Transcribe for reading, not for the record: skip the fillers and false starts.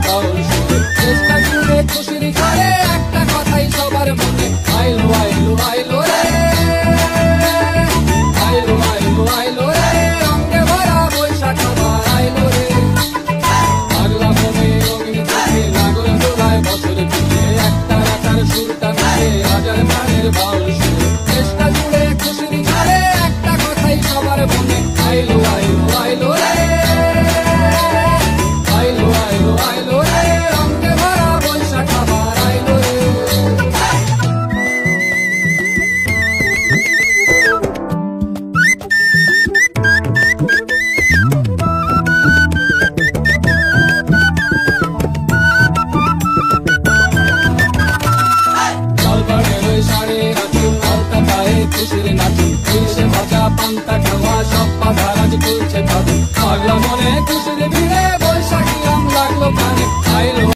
বাউল সুরে চেষ্টা জুড়ে খুশির ঝড়ে একটা কথাই সবার মনে আইলো আইলো আইলো রে আইলো আইলো আইলো রে রঙে ভরা বৈশাখ আবার আইলো রে পাগলা মনে রঙিন চোখে লাগল দোলায় বছর পিছে একটা রাতার সুরটা মিলে হাজার প্রাণের বাউল সুরে চেষ্টা জুড়ে খুশির ঝড়ে একটা কথাই সবার মনে আইলো আইলো আইলো রে আইলো আইলো আইলো রে রঙে ভরা বৈশাখ আবার আইলো রে খুশির নাচি তুলছে ভাজা পান্তা খাওয়া সব বাধা রাজ তুলছে তাদের পাগলা মনে খুশির ভিড়ে বৈশাখী আম লাগলো কানে আইলো